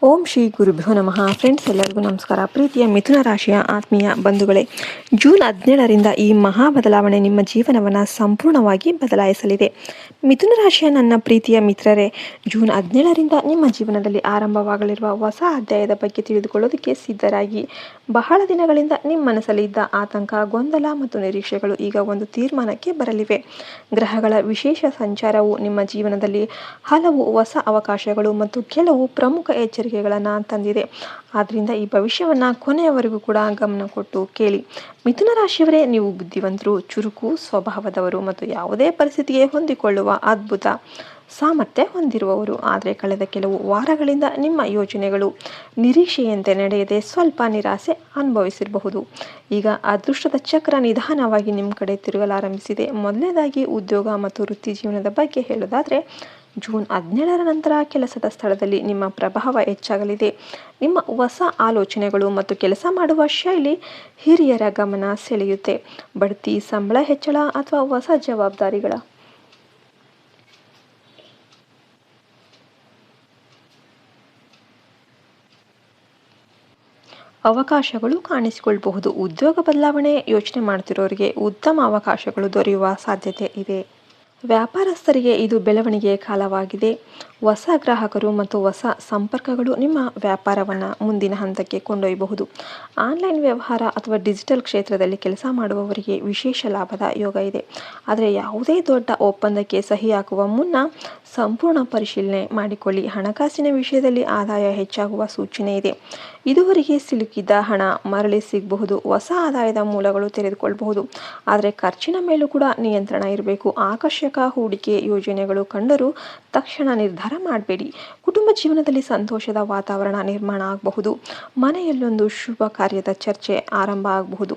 ಓಂ ಶ್ರೀ ಗುರುಭ್ಯೋ ನಮಃ. ಫ್ರೆಂಡ್ಸ್, ಎಲ್ಲರಿಗೂ ನಮಸ್ಕಾರ. ಪ್ರೀತಿಯ ಮಿಥುನ ರಾಶಿಯ ಆತ್ಮೀಯ ಬಂಧುಗಳೇ, ಜೂನ್ 17ರಿಂದ ಈ ಮಹಾ ಬದಲಾವಣೆ ನಿಮ್ಮ ಜೀವನವನ್ನು ಸಂಪೂರ್ಣವಾಗಿ ಬದಲಾಯಿಸಲಿದೆ. ಮಿಥುನ ರಾಶಿಯ ನನ್ನ ಪ್ರೀತಿಯ ಮಿತ್ರರೇ, ಜೂನ್ 17ರಿಂದ ನಿಮ್ಮ ಜೀವನದಲ್ಲಿ ಆರಂಭವಾಗಲಿರುವ ಹೊಸ ಅಧ್ಯಾಯದ ಬಗ್ಗೆ ತಿಳಿದುಕೊಳ್ಳೋದಕ್ಕೆ ಸಿದ್ಧರಾಗಿ. ಬಹಳ ದಿನಗಳಿಂದ ನಿಮ್ಮ ಮನಸ್ಸಲ್ಲಿ ಇದ್ದ ಆತಂಕ, ಗೊಂದಲ ಮತ್ತು ನಿರೀಕ್ಷೆಗಳು ಈಗ ಒಂದು ತೀರ್ಮಾನಕ್ಕೆ ಬರಲಿವೆ. ಗ್ರಹಗಳ ವಿಶೇಷ ಸಂಚಾರವು ನಿಮ್ಮ ಜೀವನದಲ್ಲಿ ಹಲವು ಹೊಸ ಅವಕಾಶಗಳು ಮತ್ತು ಕೆಲವು ಪ್ರಮುಖ ಎಚ್ಚರಿಕೆಗಳನ್ನು ತಂದಿದೆ. ಆದ್ದರಿಂದ ಈ ಭವಿಷ್ಯವನ್ನು ಕೊನೆಯವರೆಗೂ ಕೂಡ ಗಮನ ಕೊಟ್ಟು ಕೇಳಿ. ಮಿಥುನ ರಾಶಿಯವರೇ, ನೀವು ಬುದ್ಧಿವಂತರು, ಚುರುಕು ಸ್ವಭಾವದವರು ಮತ್ತು ಯಾವುದೇ ಪರಿಸ್ಥಿತಿಗೆ ಹೊಂದಿಕೊಳ್ಳುವ ಅದ್ಭುತ ಸಾಮರ್ಥ್ಯ ಹೊಂದಿರುವವರು. ಆದರೆ ಕಳೆದ ಕೆಲವು ವಾರಗಳಿಂದ ನಿಮ್ಮ ಯೋಜನೆಗಳು ನಿರೀಕ್ಷೆಯಂತೆ ನಡೆಯದೆ ಸ್ವಲ್ಪ ನಿರಾಸೆ ಅನುಭವಿಸಿರಬಹುದು. ಈಗ ಅದೃಷ್ಟದ ಚಕ್ರ ನಿಧಾನವಾಗಿ ನಿಮ್ಮ ಕಡೆ ತಿರುಗಲಾರಂಭಿಸಿದೆ. ಮೊದಲನೇದಾಗಿ ಉದ್ಯೋಗ ಮತ್ತು ವೃತ್ತಿ ಜೀವನದ ಬಗ್ಗೆ ಹೇಳೋದಾದರೆ, ಜೂನ್ 17ರ ನಂತರ ಕೆಲಸದ ಸ್ಥಳದಲ್ಲಿ ನಿಮ್ಮ ಪ್ರಭಾವ ಹೆಚ್ಚಾಗಲಿದೆ. ನಿಮ್ಮ ಹೊಸ ಆಲೋಚನೆಗಳು ಮತ್ತು ಕೆಲಸ ಮಾಡುವ ಶೈಲಿ ಹಿರಿಯರ ಗಮನ ಸೆಳೆಯುತ್ತೆ. ಬಡ್ತಿ, ಸಂಬಳ ಹೆಚ್ಚಳ ಅಥವಾ ಹೊಸ ಜವಾಬ್ದಾರಿಗಳ ಅವಕಾಶಗಳು ಕಾಣಿಸಿಕೊಳ್ಳಬಹುದು. ಉದ್ಯೋಗ ಬದಲಾವಣೆ ಯೋಚನೆ ಮಾಡ್ತಿರೋರಿಗೆ ಉತ್ತಮ ಅವಕಾಶಗಳು ದೊರೆಯುವ ಸಾಧ್ಯತೆ ಇದೆ. ವ್ಯಾಪಾರಸ್ಥರಿಗೆ ಇದು ಬೆಳವಣಿಗೆಯ ಕಾಲವಾಗಿದೆ. ಹೊಸ ಗ್ರಾಹಕರು ಮತ್ತು ಹೊಸ ಸಂಪರ್ಕಗಳು ನಿಮ್ಮ ವ್ಯಾಪಾರವನ್ನು ಮುಂದಿನ ಹಂತಕ್ಕೆ ಕೊಂಡೊಯ್ಯಬಹುದು. ಆನ್ಲೈನ್ ವ್ಯವಹಾರ ಅಥವಾ ಡಿಜಿಟಲ್ ಕ್ಷೇತ್ರದಲ್ಲಿ ಕೆಲಸ ಮಾಡುವವರಿಗೆ ವಿಶೇಷ ಲಾಭದ ಯೋಗ ಇದೆ. ಆದರೆ ಯಾವುದೇ ದೊಡ್ಡ ಒಪ್ಪಂದಕ್ಕೆ ಸಹಿ ಹಾಕುವ ಮುನ್ನ ಸಂಪೂರ್ಣ ಪರಿಶೀಲನೆ ಮಾಡಿಕೊಳ್ಳಿ. ಹಣಕಾಸಿನ ವಿಷಯದಲ್ಲಿ ಆದಾಯ ಹೆಚ್ಚಾಗುವ ಸೂಚನೆ ಇದೆ. ಇದುವರೆಗೆ ಸಿಲುಕಿದ್ದ ಹಣ ಮರಳಿ ಸಿಗಬಹುದು. ಹೊಸ ಆದಾಯದ ಮೂಲಗಳು ತೆರೆದುಕೊಳ್ಳಬಹುದು. ಆದರೆ ಖರ್ಚಿನ ಮೇಲೂ ಕೂಡ ನಿಯಂತ್ರಣ ಇರಬೇಕು. ಆಕರ್ಷಕ ಹೂಡಿಕೆ ಯೋಜನೆಗಳು ಕಂಡರೂ ತಕ್ಷಣ ನಿರ್ಧಾರ ಮಾಡಬೇಡಿ. ಕುಟುಂಬ ಜೀವನದಲ್ಲಿ ಸಂತೋಷದ ವಾತಾವರಣ ನಿರ್ಮಾಣ ಆಗಬಹುದು. ಮನೆಯಲ್ಲೊಂದು ಶುಭ ಕಾರ್ಯದ ಚರ್ಚೆ ಆರಂಭ ಆಗಬಹುದು.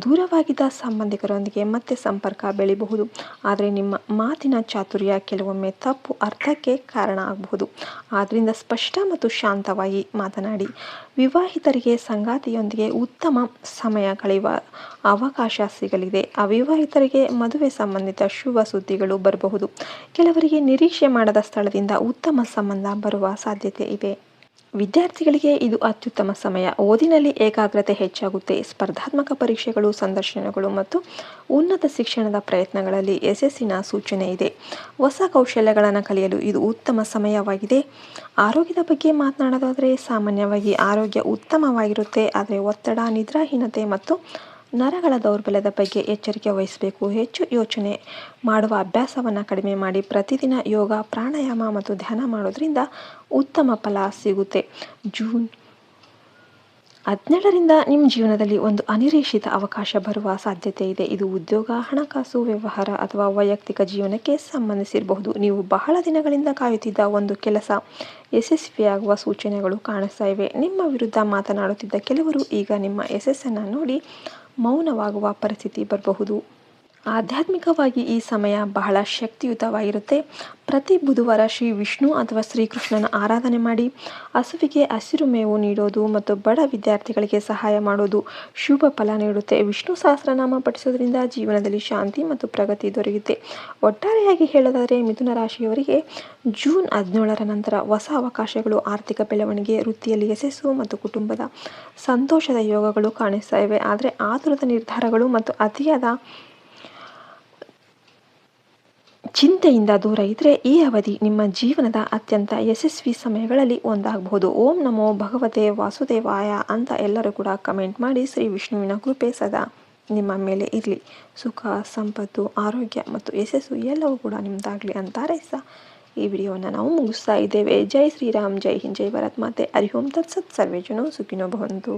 ದೂರವಾಗಿದ್ದ ಸಂಬಂಧಿಕರೊಂದಿಗೆ ಮತ್ತೆ ಸಂಪರ್ಕ ಬೆಳೆಯಬಹುದು. ಆದರೆ ನಿಮ್ಮ ಮಾತಿನ ಚಾತುರ್ಯ ಕೆಲವೊಮ್ಮೆ ತಪ್ಪು ಅರ್ಥಕ್ಕೆ ಕಾರಣ ಆಗಬಹುದು. ಆದ್ದರಿಂದ ಸ್ಪಷ್ಟ ಮತ್ತು ಶಾಂತವಾಗಿ ಮಾತನಾಡಿ. ವಿವಾಹಿತರಿಗೆ ಸಂಗಾತಿಯೊಂದಿಗೆ ಉತ್ತಮ ಸಮಯ ಕಳೆಯುವ ಅವಕಾಶ ಸಿಗಲಿದೆ. ಅವಿವಾಹಿತರಿಗೆ ಮದುವೆ ಸಂಬಂಧಿತ ಶುಭ ಸುದ್ದಿಗಳು ಬರಬಹುದು. ಕೆಲವರಿಗೆ ನಿರೀಕ್ಷೆ ಮಾಡದ ಸ್ಥಳದಿಂದ ಉತ್ತಮ ಸಂಬಂಧ ಬರುವ ಸಾಧ್ಯತೆ ಇದೆ. ವಿದ್ಯಾರ್ಥಿಗಳಿಗೆ ಇದು ಅತ್ಯುತ್ತಮ ಸಮಯ. ಓದಿನಲ್ಲಿ ಏಕಾಗ್ರತೆ ಹೆಚ್ಚಾಗುತ್ತೆ. ಸ್ಪರ್ಧಾತ್ಮಕ ಪರೀಕ್ಷೆಗಳು, ಸಂದರ್ಶನಗಳು ಮತ್ತು ಉನ್ನತ ಶಿಕ್ಷಣದ ಪ್ರಯತ್ನಗಳಲ್ಲಿ ಯಶಸ್ಸಿನ ಸೂಚನೆ ಇದೆ. ಹೊಸ ಕೌಶಲ್ಯಗಳನ್ನು ಕಲಿಯಲು ಇದು ಉತ್ತಮ ಸಮಯವಾಗಿದೆ. ಆರೋಗ್ಯದ ಬಗ್ಗೆ ಮಾತನಾಡೋದಾದರೆ, ಸಾಮಾನ್ಯವಾಗಿ ಆರೋಗ್ಯ ಉತ್ತಮವಾಗಿರುತ್ತೆ. ಆದರೆ ಒತ್ತಡ, ನಿದ್ರಾಹೀನತೆ ಮತ್ತು ನರಗಳ ದೌರ್ಬಲ್ಯದ ಬಗ್ಗೆ ಎಚ್ಚರಿಕೆ ವಹಿಸಬೇಕು. ಹೆಚ್ಚು ಯೋಚನೆ ಮಾಡುವ ಅಭ್ಯಾಸವನ್ನು ಕಡಿಮೆ ಮಾಡಿ. ಪ್ರತಿದಿನ ಯೋಗ, ಪ್ರಾಣಾಯಾಮ ಮತ್ತು ಧ್ಯಾನ ಮಾಡೋದ್ರಿಂದ ಉತ್ತಮ ಫಲ ಸಿಗುತ್ತೆ. ಜೂನ್ 17ರಿಂದ ನಿಮ್ಮ ಜೀವನದಲ್ಲಿ ಒಂದು ಅನಿರೀಕ್ಷಿತ ಅವಕಾಶ ಬರುವ ಸಾಧ್ಯತೆ ಇದೆ. ಇದು ಉದ್ಯೋಗ, ಹಣಕಾಸು, ವ್ಯವಹಾರ ಅಥವಾ ವೈಯಕ್ತಿಕ ಜೀವನಕ್ಕೆ ಸಂಬಂಧಿಸಿರಬಹುದು. ನೀವು ಬಹಳ ದಿನಗಳಿಂದ ಕಾಯುತ್ತಿದ್ದ ಒಂದು ಕೆಲಸ ಯಶಸ್ವಿಯಾಗುವ ಸೂಚನೆಗಳು ಕಾಣಿಸ್ತಾ ಇವೆ. ನಿಮ್ಮ ವಿರುದ್ಧ ಮಾತನಾಡುತ್ತಿದ್ದ ಕೆಲವರು ಈಗ ನಿಮ್ಮ ಯಶಸ್ಸನ್ನು ನೋಡಿ ಮೌನವಾಗುವ ಪರಿಸ್ಥಿತಿ ಬರಬಹುದು. ಆಧ್ಯಾತ್ಮಿಕವಾಗಿ ಈ ಸಮಯ ಬಹಳ ಶಕ್ತಿಯುತವಾಗಿರುತ್ತೆ. ಪ್ರತಿ ಬುಧವಾರ ಶ್ರೀ ವಿಷ್ಣು ಅಥವಾ ಶ್ರೀಕೃಷ್ಣನ ಆರಾಧನೆ ಮಾಡಿ. ಹಸುವಿಗೆ ಹಸಿರು ಮೇವು ನೀಡೋದು ಮತ್ತು ಬಡ ವಿದ್ಯಾರ್ಥಿಗಳಿಗೆ ಸಹಾಯ ಮಾಡೋದು ಶುಭ ಫಲ ನೀಡುತ್ತೆ. ವಿಷ್ಣು ಸಹಸ್ರನಾಮ ಪಠಿಸೋದ್ರಿಂದ ಜೀವನದಲ್ಲಿ ಶಾಂತಿ ಮತ್ತು ಪ್ರಗತಿ ದೊರೆಯುತ್ತೆ. ಒಟ್ಟಾರೆಯಾಗಿ ಹೇಳೋದಾದರೆ, ಮಿಥುನ ರಾಶಿಯವರಿಗೆ ಜೂನ್ 17ರ ನಂತರ ಹೊಸ ಅವಕಾಶಗಳು, ಆರ್ಥಿಕ ಬೆಳವಣಿಗೆ, ವೃತ್ತಿಯಲ್ಲಿ ಯಶಸ್ಸು ಮತ್ತು ಕುಟುಂಬದ ಸಂತೋಷದ ಯೋಗಗಳು ಕಾಣಿಸ್ತಾ ಇವೆ. ಆದರೆ ಆತುರದ ನಿರ್ಧಾರಗಳು ಮತ್ತು ಅತಿಯಾದ ಚಿಂತೆಯಿಂದ ದೂರ ಇದ್ದರೆ ಈ ಅವಧಿ ನಿಮ್ಮ ಜೀವನದ ಅತ್ಯಂತ ಯಶಸ್ವಿ ಸಮಯಗಳಲ್ಲಿ ಒಂದಾಗಬಹುದು. ಓಂ ನಮೋ ಭಗವತೆ ವಾಸುದೇವಾಯ ಅಂತ ಎಲ್ಲರೂ ಕೂಡ ಕಮೆಂಟ್ ಮಾಡಿ. ಶ್ರೀ ವಿಷ್ಣುವಿನ ಕೃಪೆ ಸದಾ ನಿಮ್ಮ ಮೇಲೆ ಇರಲಿ. ಸುಖ, ಸಂಪತ್ತು, ಆರೋಗ್ಯ ಮತ್ತು ಯಶಸ್ಸು ಎಲ್ಲವೂ ಕೂಡ ನಿಮ್ಮದಾಗಲಿ ಅಂತ ಹಾರೈಸ್ತಾ ಈ ವಿಡಿಯೋವನ್ನು ನಾವು ಮುಗಿಸ್ತಾ ಇದ್ದೇವೆ. ಜೈ ಶ್ರೀರಾಮ್, ಜೈ ಹಿಂದ್, ಜೈ ಭಾರತ್ ಮಾತೆ. ಹರಿ ಓಂ ತತ್ಸತ್. ಸರ್ವೇ ಜನೋ ಸುಖಿನೋ ಭವಂತು.